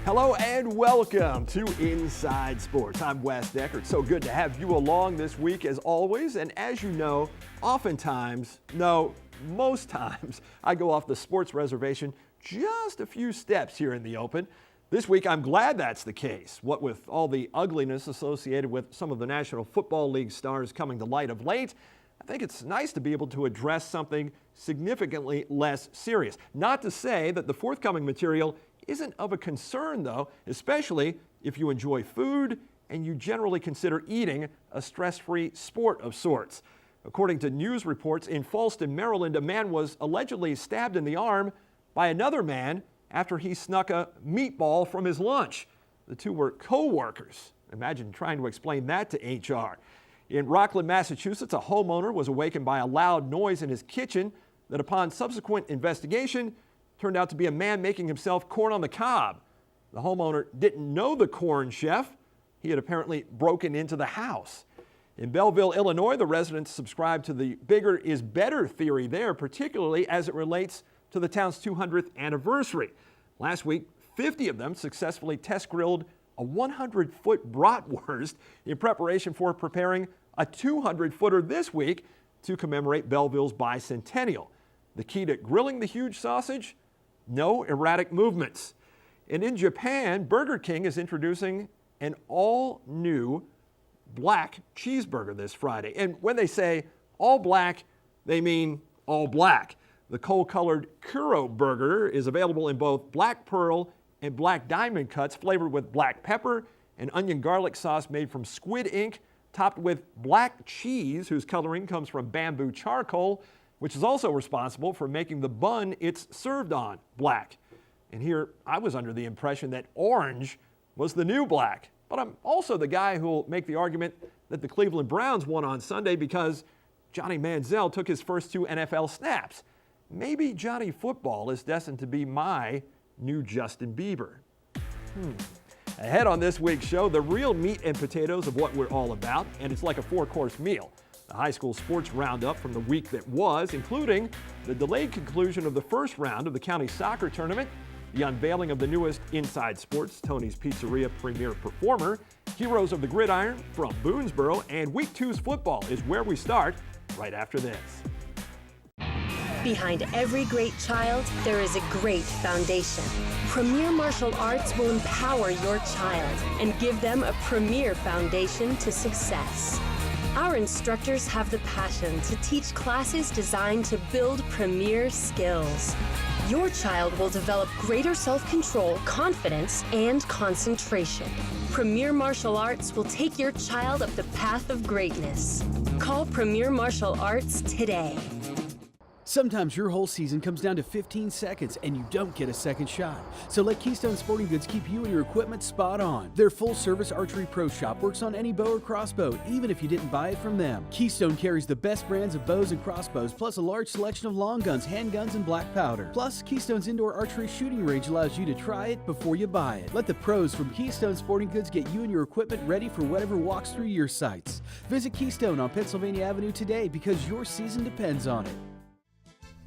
Hello and welcome to Inside Sports. I'm Wes Deckert. So good to have you along this week as always. And as you know, most times, I go off the sports reservation just a few steps here in the open. This week, I'm glad that's the case. What with all the ugliness associated with some of the National Football League stars coming to light of late, I think it's nice to be able to address something significantly less serious. Not to say that the forthcoming material isn't of a concern, though, especially if you enjoy food and you generally consider eating a stress-free sport of sorts. According to news reports in Fallston, Maryland, a man was allegedly stabbed in the arm by another man after he snuck a meatball from his lunch. The two were co-workers. Imagine trying to explain that to HR. In Rockland, Massachusetts, a homeowner was awakened by a loud noise in his kitchen that upon subsequent investigation turned out to be a man making himself corn on the cob. The homeowner didn't know the corn chef. He had apparently broken into the house. In Belleville, Illinois, the residents subscribed to the bigger is better theory there, particularly as it relates to the town's 200th anniversary. Last week, 50 of them successfully test grilled a 100-foot bratwurst in preparation for preparing a 200-footer this week to commemorate Belleville's bicentennial. The key to grilling the huge sausage? No erratic movements. And in Japan, Burger King is introducing an all-new black cheeseburger this Friday. And when they say all black, they mean all black. The coal-colored Kuro burger is available in both black pearl and black diamond cuts, flavored with black pepper and onion garlic sauce made from squid ink, topped with black cheese, whose coloring comes from bamboo charcoal, which is also responsible for making the bun it's served on black. And here, I was under the impression that orange was the new black. But I'm also the guy who will make the argument that the Cleveland Browns won on Sunday because Johnny Manziel took his first 2 NFL snaps. Maybe Johnny Football is destined to be my new Justin Bieber. Ahead on this week's show, the real meat and potatoes of what we're all about, and it's like a 4-course meal. The high school sports roundup from the week that was, including the delayed conclusion of the first round of the county soccer tournament, the unveiling of the newest Inside Sports, Tony's Pizzeria premier performer, Heroes of the Gridiron from Boonesboro, and Week 2's football is where we start right after this. Behind every great child, there is a great foundation. Premier Martial Arts will empower your child and give them a premier foundation to success. Our instructors have the passion to teach classes designed to build premier skills. Your child will develop greater self-control, confidence, and concentration. Premier Martial Arts will take your child up the path of greatness. Call Premier Martial Arts today. Sometimes your whole season comes down to 15 seconds and you don't get a second shot. So let Keystone Sporting Goods keep you and your equipment spot on. Their full-service archery pro shop works on any bow or crossbow, even if you didn't buy it from them. Keystone carries the best brands of bows and crossbows, plus a large selection of long guns, handguns, and black powder. Plus, Keystone's indoor archery shooting range allows you to try it before you buy it. Let the pros from Keystone Sporting Goods get you and your equipment ready for whatever walks through your sights. Visit Keystone on Pennsylvania Avenue today because your season depends on it.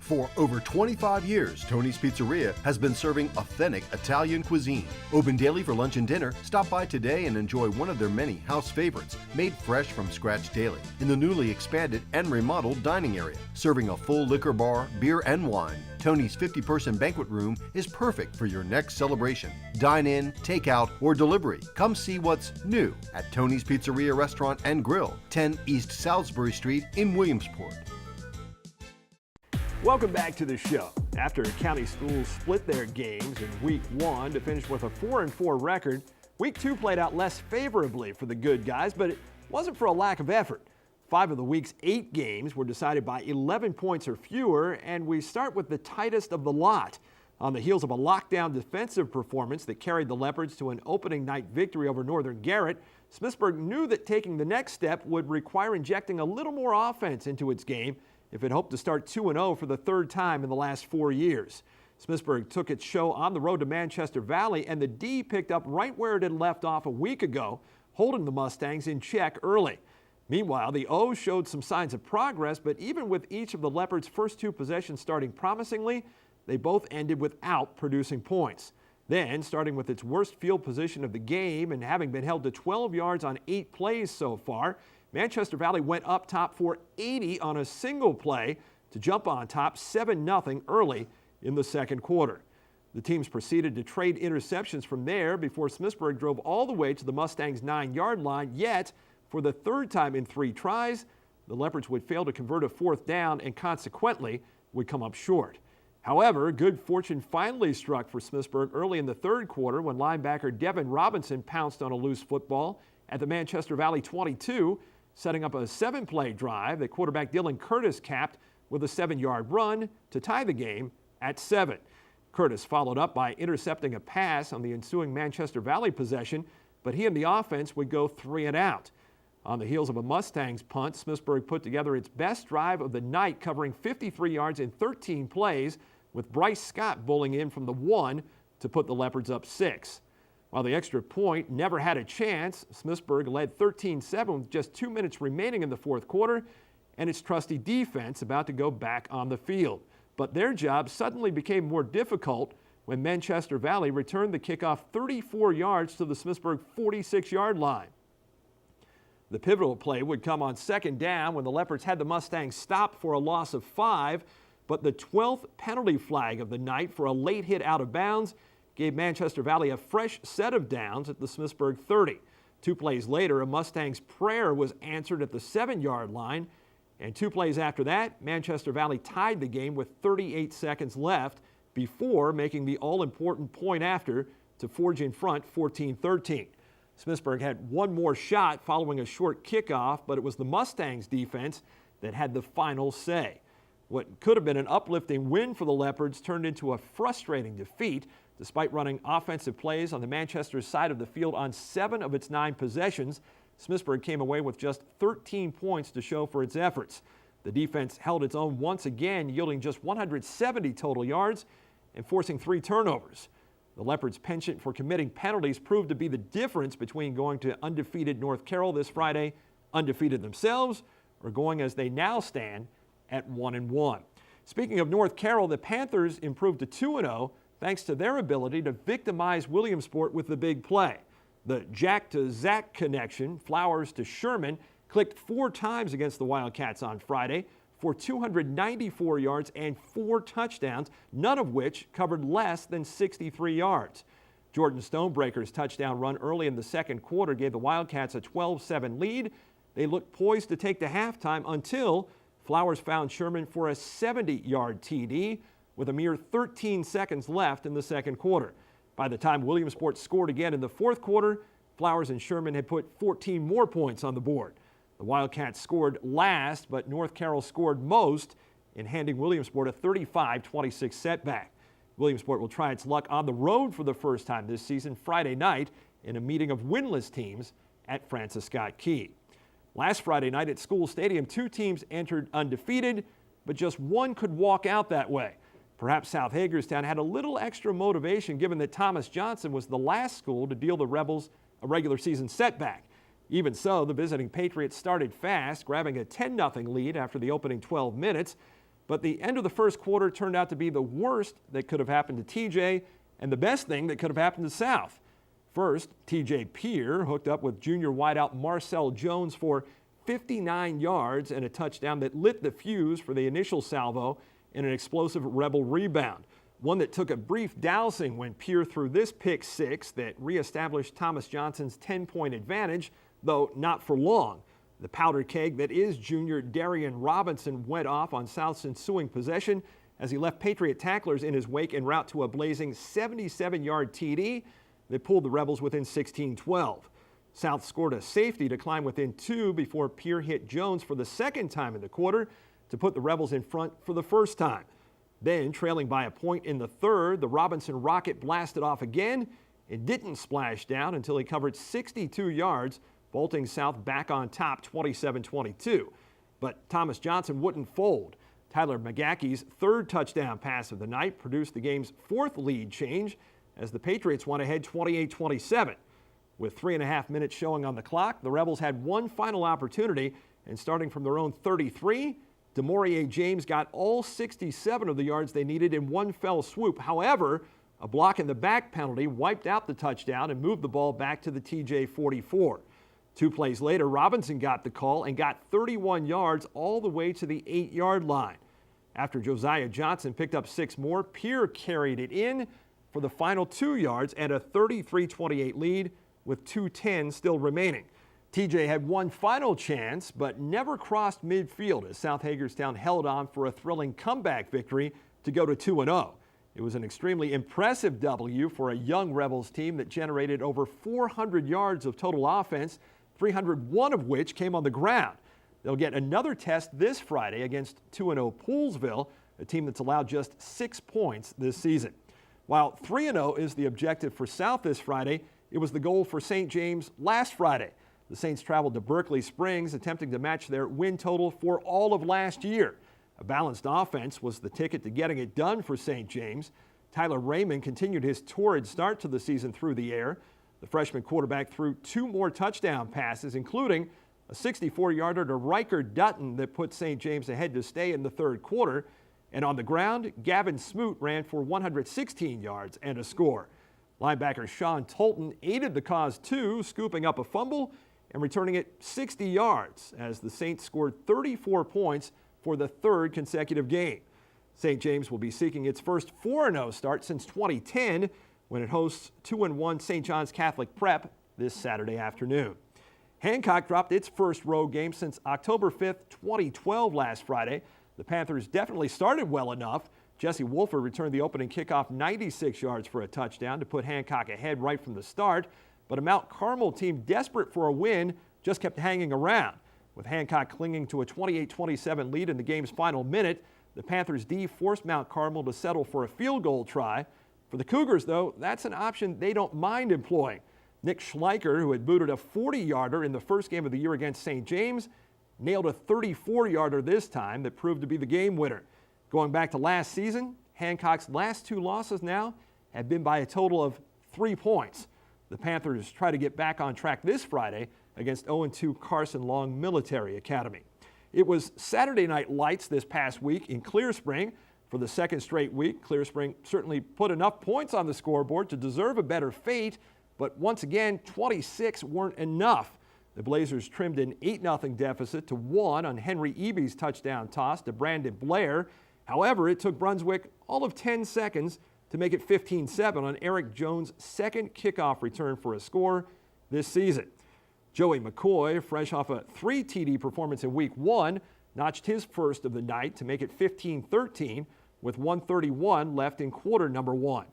For over 25 years, Tony's Pizzeria has been serving authentic Italian cuisine. Open daily for lunch and dinner. Stop by today and enjoy one of their many house favorites, made fresh from scratch daily, in the newly expanded and remodeled dining area. Serving a full liquor bar, beer, and wine, Tony's 50-person banquet room is perfect for your next celebration. Dine in, take out, or delivery. Come see what's new at Tony's Pizzeria Restaurant and Grill, 10 East Salisbury Street in Williamsport. Welcome back to the show. After county schools split their games in Week 1 to finish with a 4-4 record, Week 2 played out less favorably for the good guys, but it wasn't for a lack of effort. 5 of the week's 8 games were decided by 11 points or fewer, and we start with the tightest of the lot. On the heels of a lockdown defensive performance that carried the Leopards to an opening night victory over Northern Garrett, Smithsburg knew that taking the next step would require injecting a little more offense into its game if it hoped to start 2-0 for the third time in the last 4 years. Smithsburg took its show on the road to Manchester Valley, and the D picked up right where it had left off a week ago, holding the Mustangs in check early. Meanwhile, the O's showed some signs of progress, but even with each of the Leopards' first 2 possessions starting promisingly, they both ended without producing points. Then, starting with its worst field position of the game and having been held to 12 yards on 8 plays so far, Manchester Valley went up top for 80 on a single play to jump on top 7-0 early in the second quarter. The teams proceeded to trade interceptions from there before Smithsburg drove all the way to the Mustangs' 9-yard line, yet for the third time in 3 tries, the Leopards would fail to convert a 4th down and consequently would come up short. However, good fortune finally struck for Smithsburg early in the third quarter when linebacker Devin Robinson pounced on a loose football at the Manchester Valley 22, setting up a 7-play drive that quarterback Dylan Curtis capped with a 7-yard run to tie the game at 7. Curtis followed up by intercepting a pass on the ensuing Manchester Valley possession, but he and the offense would go 3 and out. On the heels of a Mustangs punt, Smithsburg put together its best drive of the night, covering 53 yards in 13 plays, with Bryce Scott bowling in from the 1 to put the Leopards up 6. While the extra point never had a chance, Smithsburg led 13-7 with just 2 minutes remaining in the fourth quarter, and its trusty defense about to go back on the field. But their job suddenly became more difficult when Manchester Valley returned the kickoff 34 yards to the Smithsburg 46-yard line. The pivotal play would come on second down when the Leopards had the Mustangs stopped for a loss of 5, but the 12th penalty flag of the night for a late hit out of bounds gave Manchester Valley a fresh set of downs at the Smithsburg 30. 2 plays later, a Mustangs prayer was answered at the 7-yard line, and 2 plays after that, Manchester Valley tied the game with 38 seconds left before making the all-important point after to forge in front 14-13. Smithsburg had one more shot following a short kickoff, but it was the Mustangs defense that had the final say. What could have been an uplifting win for the Leopards turned into a frustrating defeat. Despite running offensive plays on the Manchester side of the field on 7 of its 9 possessions, Smithsburg came away with just 13 points to show for its efforts. The defense held its own once again, yielding just 170 total yards and forcing 3 turnovers. The Leopards' penchant for committing penalties proved to be the difference between going to undefeated North Carroll this Friday, undefeated themselves, or going as they now stand at 1-1. Speaking of North Carroll, the Panthers improved to 2-0 thanks to their ability to victimize Williamsport with the big play. The Jack to Zach connection, Flowers to Sherman, clicked 4 times against the Wildcats on Friday for 294 yards and 4 touchdowns, none of which covered less than 63 yards. Jordan Stonebreaker's touchdown run early in the second quarter gave the Wildcats a 12-7 lead. They looked poised to take to halftime until Flowers found Sherman for a 70-yard TD with a mere 13 seconds left in the second quarter. By the time Williamsport scored again in the fourth quarter, Flowers and Sherman had put 14 more points on the board. The Wildcats scored last, but North Carroll scored most in handing Williamsport a 35-26 setback. Williamsport will try its luck on the road for the first time this season Friday night in a meeting of winless teams at Francis Scott Key. Last Friday night at School Stadium, 2 teams entered undefeated, but just one could walk out that way. Perhaps South Hagerstown had a little extra motivation given that Thomas Johnson was the last school to deal the Rebels a regular season setback. Even so, the visiting Patriots started fast, grabbing a 10-0 lead after the opening 12 minutes, but the end of the first quarter turned out to be the worst that could have happened to TJ and the best thing that could have happened to South. First, TJ Peer hooked up with junior wideout Marcel Jones for 59 yards and a touchdown that lit the fuse for the initial salvo in an explosive Rebel rebound, one that took a brief dousing when Peer threw this pick 6 that reestablished Thomas Johnson's 10-point advantage, though not for long. The powder keg that is junior Darian Robinson went off on South's ensuing possession as he left Patriot tacklers in his wake en route to a blazing 77-yard TD that pulled the Rebels within 16-12. South scored a safety to climb within 2 before Peer hit Jones for the second time in the quarter to put the Rebels in front for the first time. Then, trailing by a point in the third, the Robinson rocket blasted off again. It didn't splash down until he covered 62 yards, vaulting South back on top 27-22. But Thomas Johnson wouldn't fold. Tyler McGackey's 3rd touchdown pass of the night produced the game's 4th lead change as the Patriots went ahead 28-27. With 3.5 minutes showing on the clock, the Rebels had one final opportunity, and starting from their own 33, DeMaurier James got all 67 of the yards they needed in one fell swoop. However, A block in the back penalty wiped out the touchdown and moved the ball back to the TJ 44. 2 plays later, Robinson got the call and got 31 yards all the way to the 8-yard line. After Josiah Johnson picked up 6 more, Pierre carried it in for the final 2 yards and a 33-28 lead with 2:10 still remaining. TJ had one final chance, but never crossed midfield as South Hagerstown held on for a thrilling comeback victory to go to 2-0. It was an extremely impressive W for a young Rebels team that generated over 400 yards of total offense, 301 of which came on the ground. They'll get another test this Friday against 2-0 Poolesville, a team that's allowed just 6 points this season. While 3-0 is the objective for South this Friday, it was the goal for St. James last Friday. The Saints traveled to Berkeley Springs, attempting to match their win total for all of last year. A balanced offense was the ticket to getting it done for St. James. Tyler Raymond continued his torrid start to the season through the air. The freshman quarterback threw 2 more touchdown passes, including a 64-yarder to Riker Dutton that put St. James ahead to stay in the third quarter. And on the ground, Gavin Smoot ran for 116 yards and a score. Linebacker Sean Tolton aided the cause too, scooping up a fumble and returning it 60 yards as the Saints scored 34 points for the 3rd consecutive game. St. James will be seeking its first 4-0 start since 2010 when it hosts 2-1 St. John's Catholic Prep this Saturday afternoon. Hancock dropped its first road game since October 5th, 2012 last Friday. The Panthers definitely started well enough. Jesse Wolfer returned the opening kickoff 96 yards for a touchdown to put Hancock ahead right from the start. But a Mount Carmel team desperate for a win just kept hanging around. With Hancock clinging to a 28-27 lead in the game's final minute, the Panthers D forced Mount Carmel to settle for a field goal try. For the Cougars, though, that's an option they don't mind employing. Nick Schleicher, who had booted a 40-yarder in the first game of the year against St. James, nailed a 34-yarder this time that proved to be the game winner. Going back to last season, Hancock's last 2 losses now have been by a total of 3 points. The Panthers try to get back on track this Friday against 0-2 Carson Long Military Academy. It was Saturday Night Lights this past week in Clear Spring. For the 2nd straight week, Clear Spring certainly put enough points on the scoreboard to deserve a better fate, but once again, 26 weren't enough. The Blazers trimmed an 8-0 deficit to 1 on Henry Eby's touchdown toss to Brandon Blair. However, it took Brunswick all of 10 seconds to make it 15-7 on Eric Jones' 2nd kickoff return for a score this season. Joey McCoy, fresh off a 3 TD performance in week 1, notched his first of the night to make it 15-13 with 1:31 left in quarter number 1.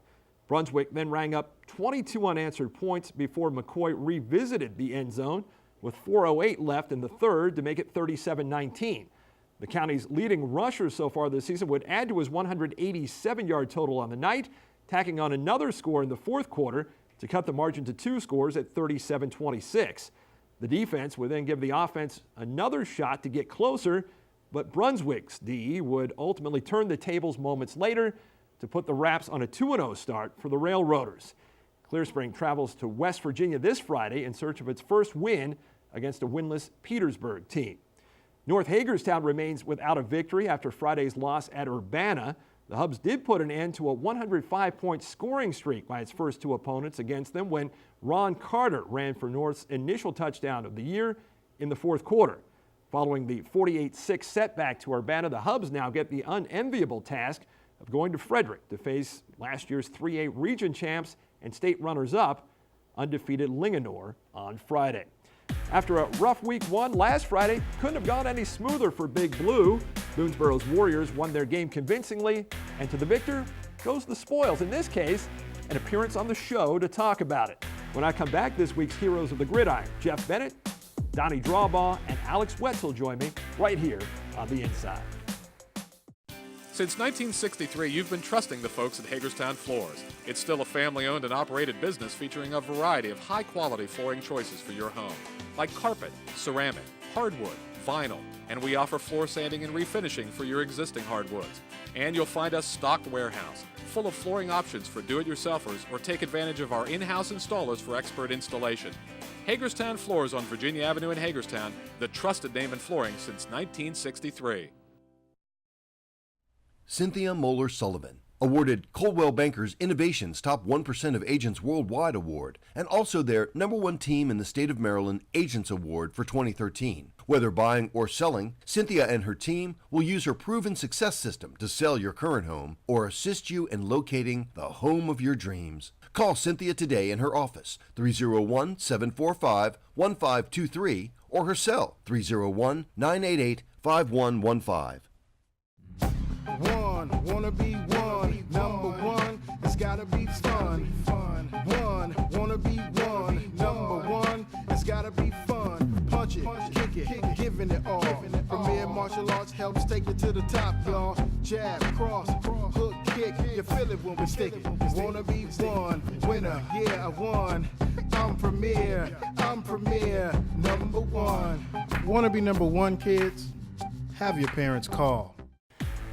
Brunswick then rang up 22 unanswered points before McCoy revisited the end zone with 4:08 left in the third to make it 37-19. The county's leading rusher so far this season would add to his 187-yard total on the night, tacking on another score in the fourth quarter to cut the margin to 2 scores at 37-26. The defense would then give the offense another shot to get closer, but Brunswick's D would ultimately turn the tables moments later to put the Raps on a 2-0 start for the Railroaders. Clear Spring travels to West Virginia this Friday in search of its first win against a winless Petersburg team. North Hagerstown remains without a victory after Friday's loss at Urbana. The Hubs did put an end to a 105-point scoring streak by its first 2 opponents against them when Ron Carter ran for North's initial touchdown of the year in the fourth quarter. Following the 48-6 setback to Urbana, the Hubs now get the unenviable task of going to Frederick to face last year's 3A region champs and state runners-up, undefeated Linganore, on Friday. After a rough week 1 last Friday, couldn't have gone any smoother for Big Blue. Boonesboro's Warriors won their game convincingly, and to the victor goes the spoils. In this case, an appearance on the show to talk about it. When I come back, this week's Heroes of the Gridiron, Jeff Bennett, Donnie Drawbaugh, and Alex Wetzel join me right here on The Inside. Since 1963, you've been trusting the folks at Hagerstown Floors. It's still a family-owned and operated business featuring a variety of high-quality flooring choices for your home, like carpet, ceramic, hardwood, vinyl, and we offer floor sanding and refinishing for your existing hardwoods. And you'll find us stocked warehouse, full of flooring options for do-it-yourselfers, or take advantage of our in-house installers for expert installation. Hagerstown Floors on Virginia Avenue in Hagerstown, the trusted name in flooring since 1963. Cynthia Moeller Sullivan, awarded Coldwell Banker's Innovations Top 1% of Agents Worldwide Award, and also their #1 team in the state of Maryland Agents Award for 2013. Whether buying or selling, Cynthia and her team will use her proven success system to sell your current home or assist you in locating the home of your dreams. Call Cynthia today in her office, 301-745-1523, or her cell, 301-988-5115. Wanna be one, number one, it's gotta be fun. Wanna be one, number one, it's gotta be fun. Punch it, kick it, giving it all. Premier Martial Arts helps take it to the top, y'all. Jab, cross, hook, kick, you feel it when we stick it. Wanna be one, winner, yeah, I won. I'm Premier, number one. Wanna be number one, kids? Have your parents call.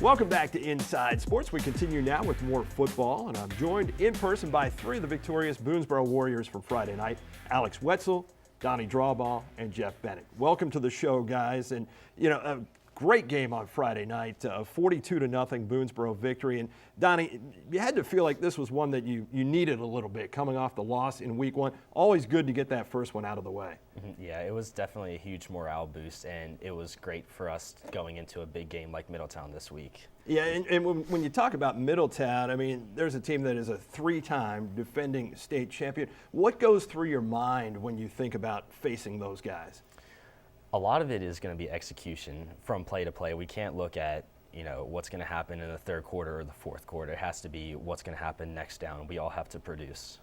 Welcome back to Inside Sports. We continue now with more football, and I'm joined in person by three of the victorious Boonesboro Warriors from Friday night, Alex Wetzel, Donnie Drawball, and Jeff Bennett. Welcome to the show, guys. And, you know, a great game on Friday night, 42-0 Boonesboro victory. And, Donnie, you had to feel like this was one that you needed a little bit, coming off the loss in week one. Always good to get that first one out of the way. Yeah, it was definitely a huge morale boost, and it was great for us going into a big game like Middletown this week. Yeah, and when you talk about Middletown, I mean, there's a team that is a three-time defending state champion. What goes through your mind when you think about facing those guys? A lot of it is going to be execution from play to play. We can't look at, you know, what's going to happen in the third quarter or the fourth quarter. It has to be what's going to happen next down. We all have to produce.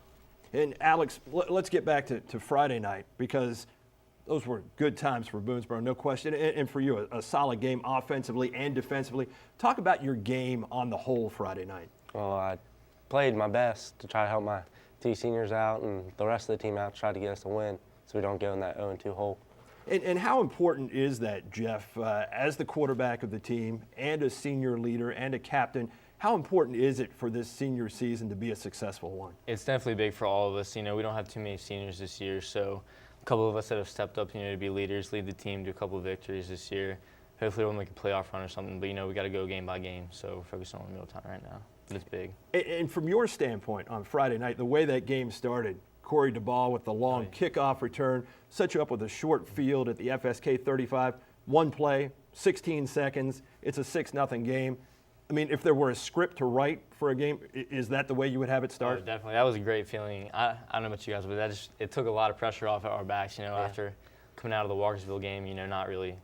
And Alex, let's get back to Friday night, because those were good times for Boonesboro, no question. And for you, a solid game offensively and defensively. Talk about your game on the whole Friday night. Well, I played my best to try to help my two seniors out and the rest of the team out to try to get us a win so we don't go in that 0-2 hole. And how important is that, Jeff, as the quarterback of the team and a senior leader and a captain, how important is it for this senior season to be a successful one? It's definitely big for all of us. You know, we don't have too many seniors this year, so a couple of us that have stepped up, you know, to be leaders, lead the team to a couple of victories this year. Hopefully we'll make a playoff run or something, but, you know, we got to go game by game, so we're focusing on Middletown right now. But it's big. And from your standpoint on Friday night, the way that game started, Corey DeBall with the long kickoff return, set you up with a short field at the FSK 35, one play, 16 seconds. It's a 6-0 game. I mean, if there were a script to write for a game, is that the way you would have it start? Oh, definitely. That was a great feeling. I don't know about you guys, but it took a lot of pressure off our backs, you know, after coming out of the Walkersville game, you know, not really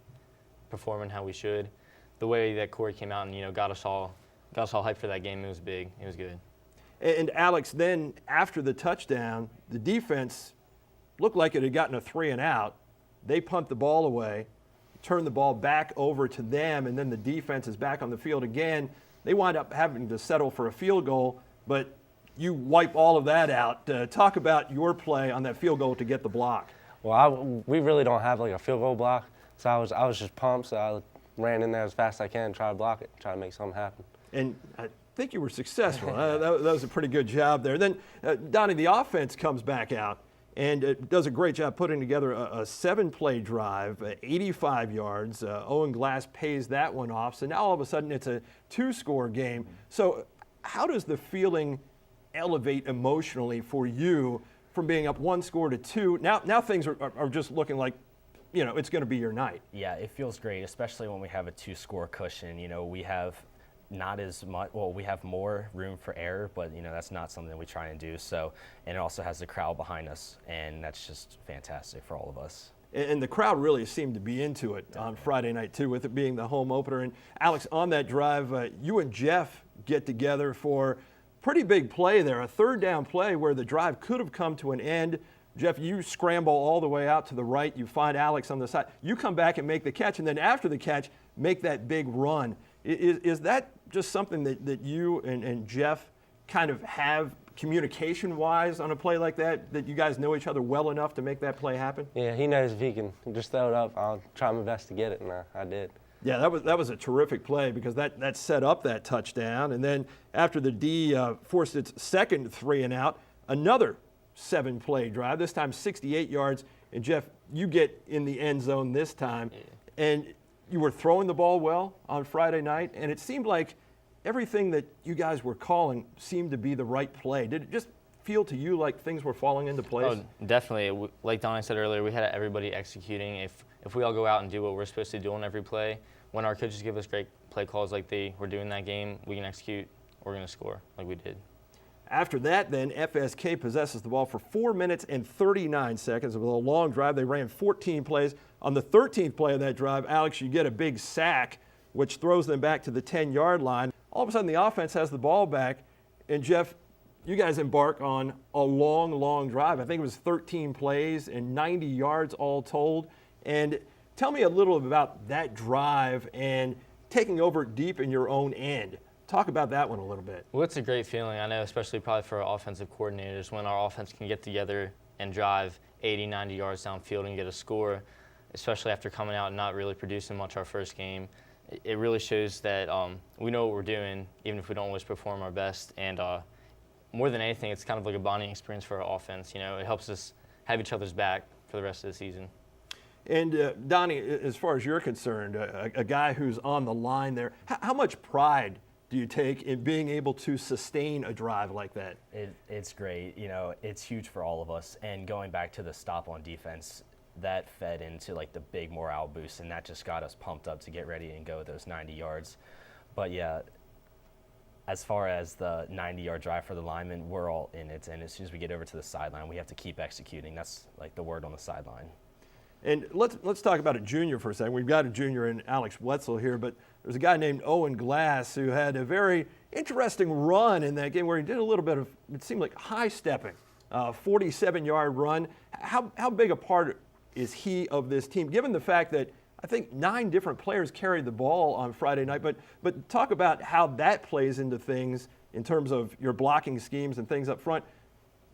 performing how we should. The way that Corey came out and, you know, got us all hyped for that game, it was big. It was good. And Alex, then after the touchdown, the defense looked like it had gotten a 3-and-out. They pumped the ball away, turned the ball back over to them, and then the defense is back on the field again. They wind up having to settle for a field goal, but you wipe all of that out. Talk about your play on that field goal to get the block. Well, we really don't have like a field goal block, so I was just pumped, so I ran in there as fast as I can, try to block it, try to make something happen. And I think you were successful. That was a pretty good job there. Then, Donnie, the offense comes back out and does a great job putting together a 7-play drive, 85 yards. Owen Glass pays that one off. So now all of a sudden it's a 2-score game. So how does the feeling elevate emotionally for you from being up 1 score to 2? Now things are just looking like, you know, it's going to be your night. Yeah, it feels great, especially when we have a 2-score cushion. You know, we have not as much, well, we have more room for error, but, you know, that's not something we try and do. So, and it also has the crowd behind us, and that's just fantastic for all of us. And the crowd really seemed to be into it on Friday night, too, with it being the home opener. And, Alex, on that drive, you and Jeff get together for pretty big play there, a 3rd-down play where the drive could have come to an end. Jeff, you scramble all the way out to the right. You find Alex on the side. You come back and make the catch, and then after the catch, make that big run. Is that just something that you and Jeff kind of have communication-wise on a play like that you guys know each other well enough to make that play happen? Yeah, he knows if he can just throw it up, I'll try my best to get it, and I did. Yeah, that was a terrific play because that set up that touchdown. And then after the D forced its second 3-and-out, another 7-play drive, this time 68 yards. And, Jeff, you get in the end zone this time. And you were throwing the ball well on Friday night, and it seemed like everything that you guys were calling seemed to be the right play. Did it just feel to you like things were falling into place? Oh, definitely. Like Donnie said earlier, we had everybody executing. If we all go out and do what we're supposed to do on every play, when our coaches give us great play calls like they were doing that game, we can execute, we're going to score like we did. After that, then, FSK possesses the ball for 4 minutes and 39 seconds. It was a long drive. They ran 14 plays. On the 13th play of that drive, Alex, you get a big sack, which throws them back to the 10-yard line. All of a sudden, the offense has the ball back, and Jeff, you guys embark on a long, long drive. I think it was 13 plays and 90 yards all told. And tell me a little about that drive and taking over deep in your own end. Talk about that one a little bit. Well, it's a great feeling. I know, especially probably for our offensive coordinators, when our offense can get together and drive 80, 90 yards downfield and get a score, especially after coming out and not really producing much our first game. It really shows that we know what we're doing, even if we don't always perform our best. And more than anything, it's kind of like a bonding experience for our offense. You know, it helps us have each other's back for the rest of the season. And Donnie, as far as you're concerned, a guy who's on the line there, how much pride do you take in being able to sustain a drive like that? It's great. You know, it's huge for all of us. And going back to the stop on defense, that fed into like the big morale boost, and that just got us pumped up to get ready and go those 90 yards. But yeah, as far as the 90-yard drive for the linemen, we're all in it. And as soon as we get over to the sideline, we have to keep executing. That's like the word on the sideline. And let's talk about a junior for a second. We've got a junior in Alex Wetzel here, but there's a guy named Owen Glass who had a very interesting run in that game where he did a little bit of, it seemed like high stepping, 47-yard run. How big a part is he of this team, given the fact that I think 9 different players carried the ball on Friday night, but talk about how that plays into things in terms of your blocking schemes and things up front,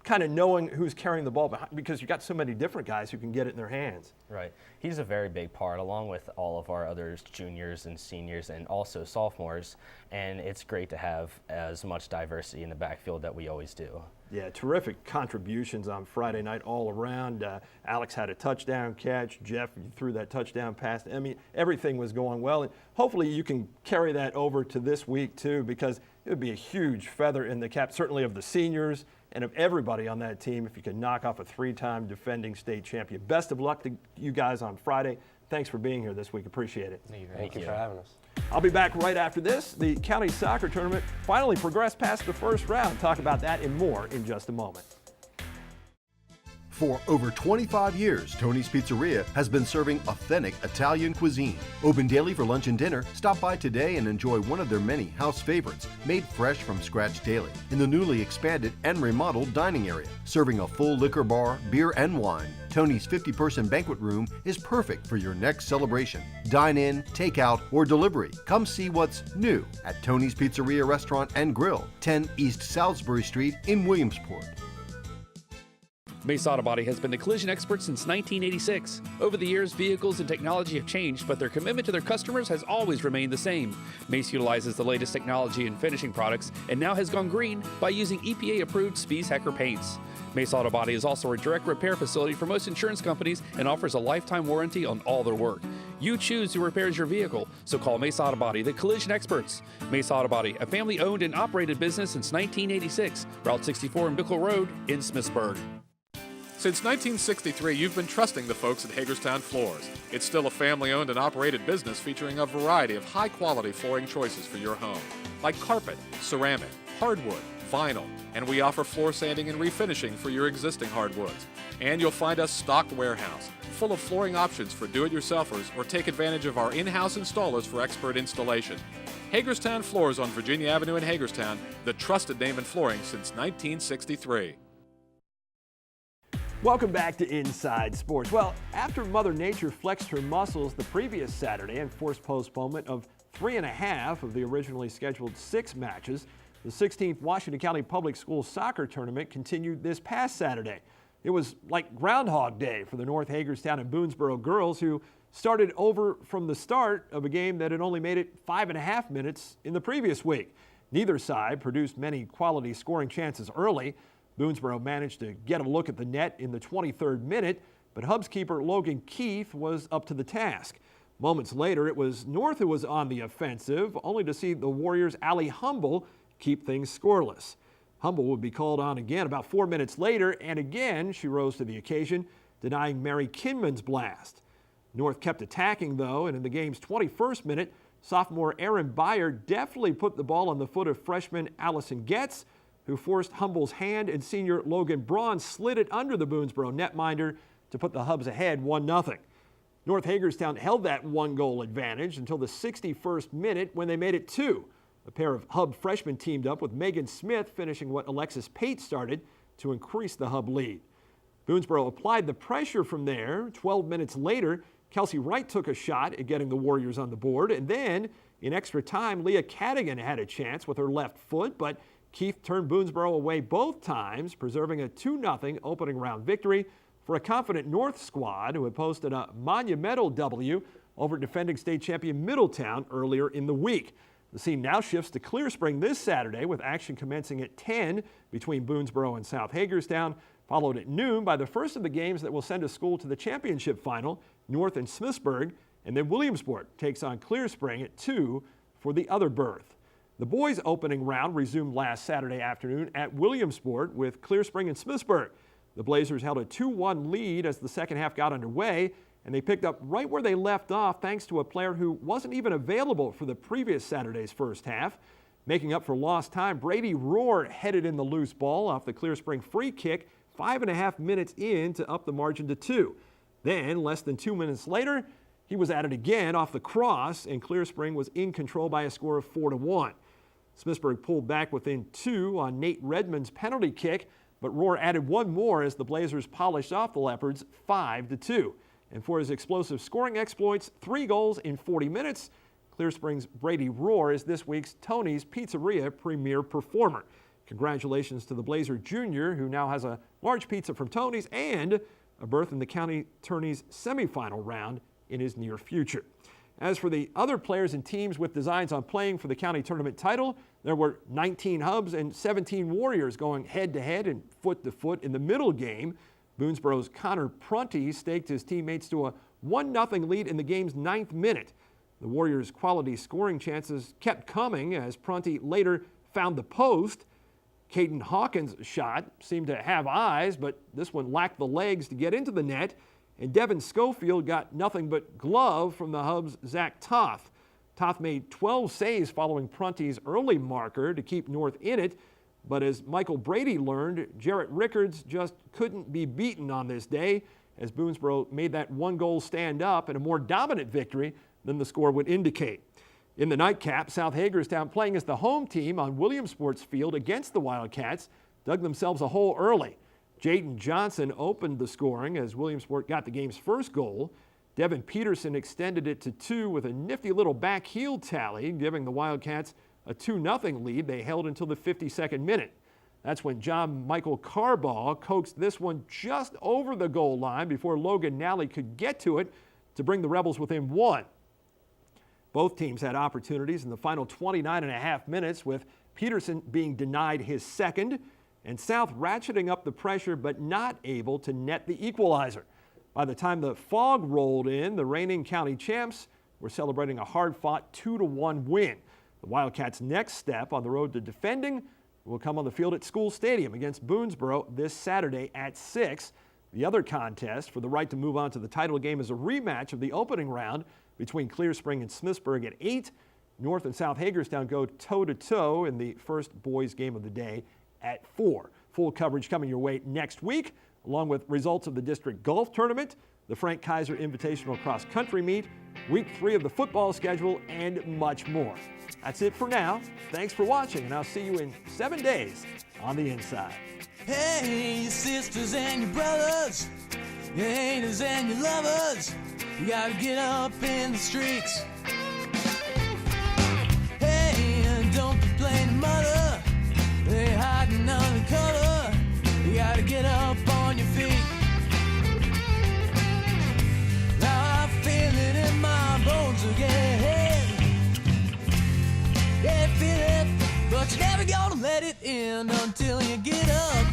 kind of knowing who's carrying the ball behind, because you've got so many different guys who can get it in their hands. Right. He's a very big part, along with all of our other juniors and seniors and also sophomores, and it's great to have as much diversity in the backfield that we always do. Yeah, terrific contributions on Friday night all around. Alex had a touchdown catch. Jeff, you threw that touchdown pass. I mean, everything was going well, and hopefully you can carry that over to this week too, because it would be a huge feather in the cap, certainly of the seniors and of everybody on that team, if you could knock off a 3-time defending state champion. Best of luck to you guys on Friday. Thanks for being here this week. Appreciate it. Thank you for having us. I'll be back right after this. The county soccer tournament finally progressed past the first round. Talk about that and more in just a moment. For over 25 years, Tony's Pizzeria has been serving authentic Italian cuisine. Open daily for lunch and dinner. Stop by today and enjoy one of their many house favorites, made fresh from scratch daily, in the newly expanded and remodeled dining area. Serving a full liquor bar, beer, and wine, Tony's 50-person banquet room is perfect for your next celebration. Dine in, take out, or delivery. Come see what's new at Tony's Pizzeria Restaurant and Grill, 10 East Salisbury Street in Williamsport. Mace Auto Body has been the collision expert since 1986. Over the years, vehicles and technology have changed, but their commitment to their customers has always remained the same. Mace utilizes the latest technology in finishing products and now has gone green by using EPA-approved Spies Hecker paints. Mace Auto Body is also a direct repair facility for most insurance companies and offers a lifetime warranty on all their work. You choose who repairs your vehicle, so call Mace Auto Body, the collision experts. Mace Auto Body, a family-owned and operated business since 1986, Route 64 and Bickle Road in Smithsburg. Since 1963, you've been trusting the folks at Hagerstown Floors. It's still a family-owned and operated business featuring a variety of high-quality flooring choices for your home, like carpet, ceramic, hardwood, vinyl, and we offer floor sanding and refinishing for your existing hardwoods. And you'll find us stocked warehouse, full of flooring options for do-it-yourselfers, or take advantage of our in-house installers for expert installation. Hagerstown Floors on Virginia Avenue in Hagerstown, the trusted name in flooring since 1963. Welcome back to Inside Sports. Well, after Mother Nature flexed her muscles the previous Saturday and forced postponement of 3.5 of the originally scheduled 6 matches, the 16th Washington County Public Schools soccer tournament continued this past Saturday. It was like Groundhog Day for the North Hagerstown and Boonesboro girls, who started over from the start of a game that had only made it 5.5 minutes in the previous week. Neither side produced many quality scoring chances early. Boonesboro managed to get a look at the net in the 23rd minute, but Hubs keeper Logan Keith was up to the task. Moments later, it was North who was on the offensive, only to see the Warriors' Allie Humble keep things scoreless. Humble would be called on again about 4 minutes later, and again she rose to the occasion, denying Mary Kinman's blast. North kept attacking, though, and in the game's 21st minute, sophomore Erin Beyer deftly put the ball on the foot of freshman Allison Getz, who forced Humble's hand, and senior Logan Braun slid it under the Boonesboro netminder to put the Hubs ahead 1-0. North Hagerstown held that one-goal advantage until the 61st minute when they made it 2. A pair of Hub freshmen teamed up with Megan Smith, finishing what Alexis Pate started to increase the Hub lead. Boonesboro applied the pressure from there. 12 minutes later, Kelsey Wright took a shot at getting the Warriors on the board, and then in extra time, Leah Cadigan had a chance with her left foot, but Keith turned Boonesboro away both times, preserving a 2-0 opening round victory for a confident North squad who had posted a monumental W over defending state champion Middletown earlier in the week. The scene now shifts to Clear Spring this Saturday, with action commencing at 10 between Boonesboro and South Hagerstown, followed at noon by the first of the games that will send a school to the championship final, North and Smithsburg, and then Williamsport takes on Clear Spring at 2 for the other berth. The boys' opening round resumed last Saturday afternoon at Williamsport with Clear Spring and Smithsburg. The Blazers held a 2-1 lead as the second half got underway, and they picked up right where they left off thanks to a player who wasn't even available for the previous Saturday's first half. Making up for lost time, Brady Rohr headed in the loose ball off the Clear Spring free kick 5.5 minutes in to up the margin to 2. Then, less than 2 minutes later, he was at it again off the cross, and Clear Spring was in control by a score of 4-1. Smithsburg pulled back within 2 on Nate Redmond's penalty kick, but Rohr added one more as the Blazers polished off the Leopards 5-2. And for his explosive scoring exploits, 3 goals in 40 minutes, Clear Spring's Brady Rohr is this week's Tony's Pizzeria Premier Performer. Congratulations to the Blazer Jr., who now has a large pizza from Tony's and a berth in the county tourney's semifinal round in his near future. As for the other players and teams with designs on playing for the county tournament title, there were 19 Hubs and 17 Warriors going head-to-head and foot-to-foot in the middle game. Boonesboro's Connor Prunty staked his teammates to a 1-0 lead in the game's 9th minute. The Warriors' quality scoring chances kept coming as Prunty later found the post. Caden Hawkins' shot seemed to have eyes, but this one lacked the legs to get into the net, and Devin Schofield got nothing but glove from the Hubs' Zach Toth. Toth made 12 saves following Prunty's early marker to keep North in it, but as Michael Brady learned, Jarrett Rickards just couldn't be beaten on this day as Boonesboro made that one goal stand up in a more dominant victory than the score would indicate. In the nightcap, South Hagerstown, playing as the home team on Williamsport's field against the Wildcats, dug themselves a hole early. Jaden Johnson opened the scoring as Williamsport got the game's first goal. Devin Peterson extended it to 2 with a nifty little back heel tally, giving the Wildcats a 2-0 lead they held until the 52nd minute. That's when John Michael Carbaugh coaxed this one just over the goal line before Logan Nally could get to it to bring the Rebels within 1. Both teams had opportunities in the final 29.5 minutes, with Peterson being denied his second and South ratcheting up the pressure but not able to net the equalizer. By the time the fog rolled in, the reigning county champs were celebrating a hard-fought 2-1 win. The Wildcats' next step on the road to defending will come on the field at School Stadium against Boonesboro this Saturday at 6. The other contest for the right to move on to the title game is a rematch of the opening round between Clear Spring and Smithsburg at 8. North and South Hagerstown go toe-to-toe in the first boys game of the day at 4. Full coverage coming your way next week, along with results of the district golf tournament, the Frank Kaiser Invitational Cross Country Meet, week 3 of the football schedule, and much more. That's it for now. Thanks for watching, and I'll see you in 7 days on The Inside. Hey, your sisters and your brothers, your haters and your lovers, you gotta get up in the streets. Hey, don't complain to mother, they hiding under cover, you gotta get up on your feet. Now I feel it in my bones again. Yeah, feel it, but you're never gonna let it end until you get up.